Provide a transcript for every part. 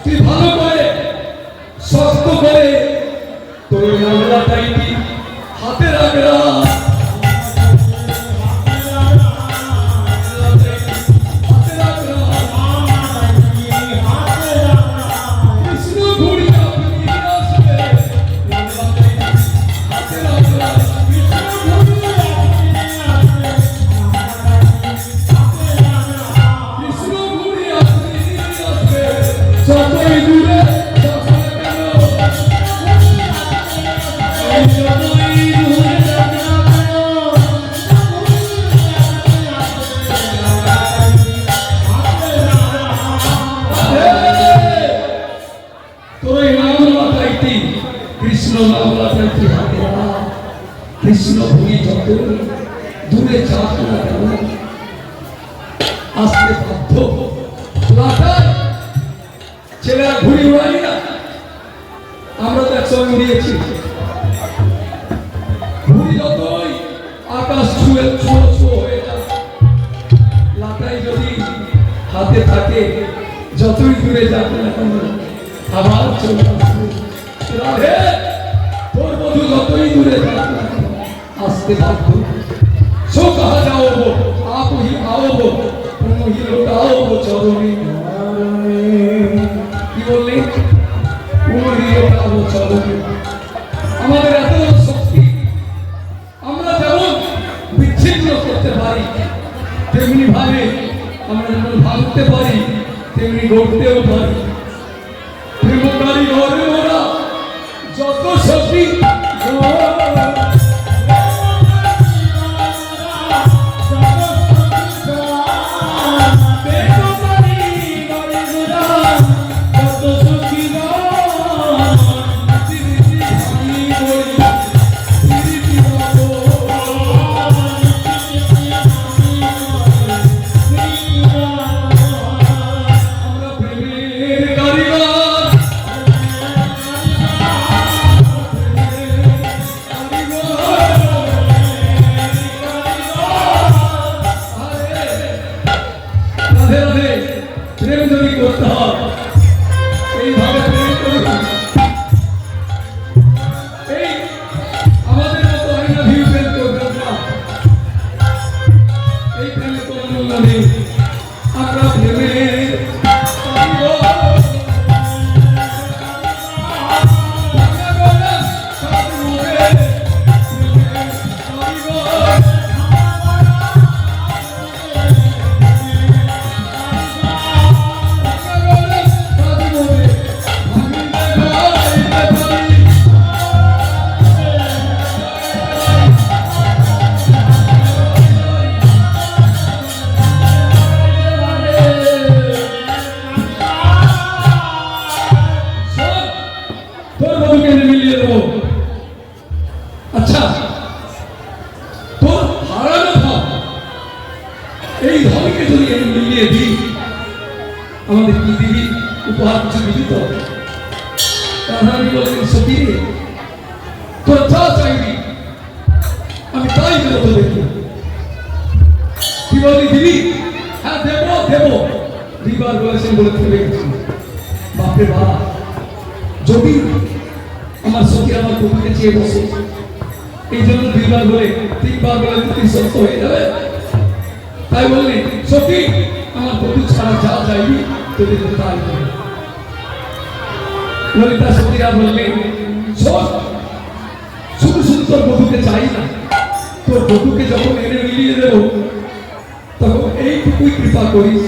তুই ভালো করে শক্ত করে তোর মামলাটাই হাতে রাখরা কৃষ্ণ ভুলি যত দূরে যাক না কেন আসতে বাধ্য ছেলেরা ঘুরি উড়াই না আমরা তো একসঙ্গে উড়িয়েছি ঘুরি যতই আকাশ ছুঁয়ে হয়ে যায় লাটাই যদি হাতে থাকে যতই দূরে যাক না কেন আবার চলে আসবে রাধে তোর বধূ যতই দূরে যাক না আসতে বাধ্য সো कहा जाओ वो आप ही आओ वो तुम ही लौटाओ वो चरणी কি বললি তুম ही लौटाओ चरणी আমাদের এত শক্তি আমরা যেমন বিচ্ছিন্ন করতে পারি তেমনি ভাবে আমরা যেমন ভাঙতে পারি তেমনি গড়তেও পারি প্রেমকারী ঘরে ওরা যত শক্তি আমাদের কি দিবি উপহার কিছু দিবি তো রাধারানী বললেন সখী রে তোর যা চাইবি আমি তাই দেবো তোদেরকে কি বলি দিবি হ্যাঁ দেবো দেবো দুইবার বলেছেন বলে তুলে গেছি বাপরে বাপ যদি আমার সখী আমার কবিকে চেয়ে বসে এই জন্য দুইবার বলে তিনবার বলে তুই সত্য হয়ে যাবে তাই বললি সখী আমার বধূ ছাড়া যা চাইবি তোদের তাই দেবে ললিতা সখীরা বললেন শুধু শুধু তোর বধূকে চাই না তোর বধূকে যখন এনে মিলিয়ে দেবো তখন এইটুকুই কৃপা করিস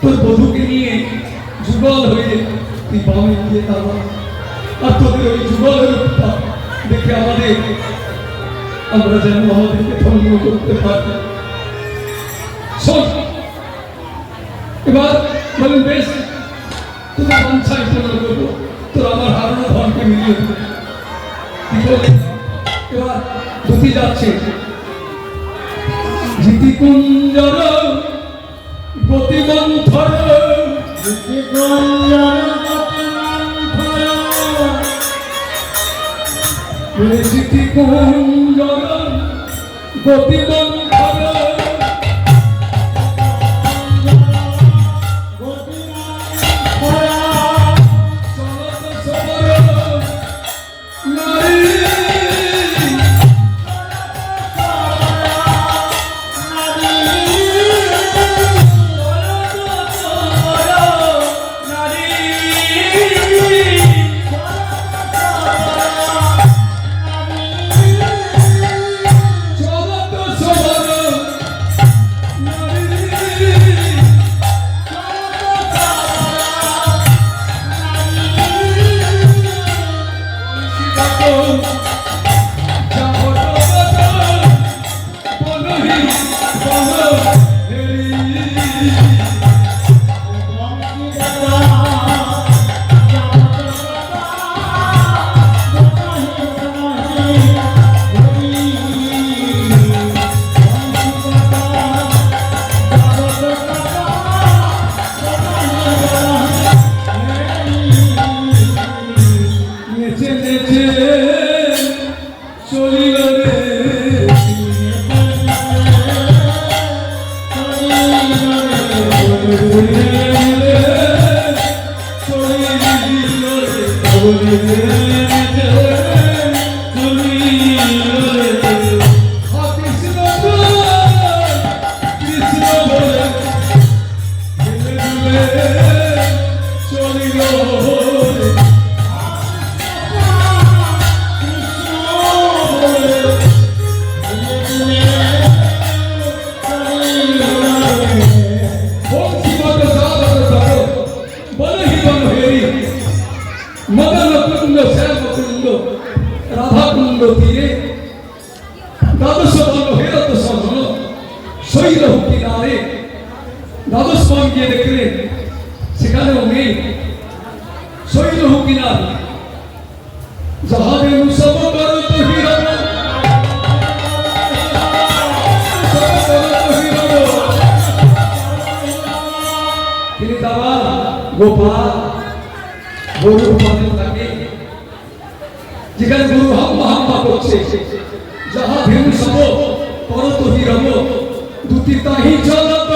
তোর বধূকে নিয়ে যুগল হয়ে তুই বামে গিয়ে দাঁড়া আর তোদের ওই যুগলের কৃপা দেখে আমরা যেন আমাদেরকে ধন্য করতে পারি এবার বলেন বেশ তোদের বাঞ্ছাই পূর্ণ করবো তোর আমার হারানো ধনকে মিলিয়ে দেবো কি বলে এবার ধুতি যাচ্ছে জিতি কুঞ্জর গতিমন্থর জিতি কুঞ্জর জিতি কুঞ্জর গতিমন্থর মদন কুণ্ড শ্যাম কুণ্ড রাধা কুণ্ড তীরে দ্বাদশ বর্ণ হেরত সহন শৈল কিনারে দ্বাদশ বন গিয়ে দেখলেন সেখানেও নেই শৈল কিনারে যাহাবে সব করত হিরণ তিনি দাবা গোপাল গরু পালন থাকে যেখানে গরু হাম্মা হাম্মা করছে যাহা ভেনু সব পরত হিরণ দুটি তাহি চলত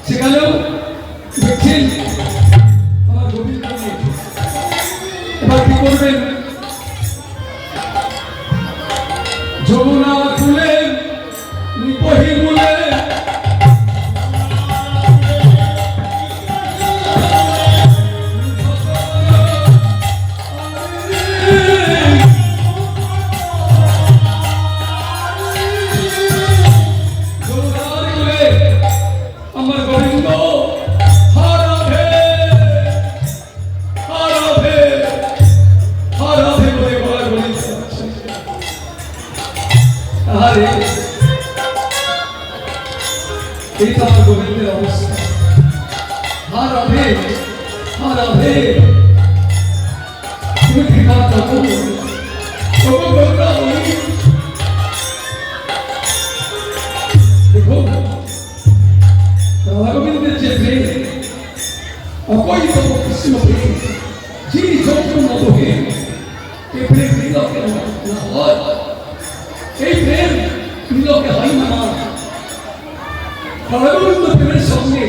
সেখানেও দেখছেন আমার গোবিন্দ এবার কি করবেন যমুনা তুলে নিপহি মূলে আমার গোবিন্দ হারাধে হারাধে হারাধে বলে বলা গোবিন্দ আরে এই তো আমার গোবিন্দের অবস্থা হারাধে হারাধে তুমি দেখা থাকো তবু বলরা দেখো গোবিন্দের যে প্রেম অপরিত কৃষ্ণ প্রেম যিনি যত্ন মতো প্রেম এই প্রেম নীলকে না হয় এই প্রেম নীলকে হয় না গোবিন্দ প্রেমের সঙ্গে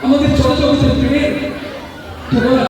আমাদের জগতের প্রেমের তুলনা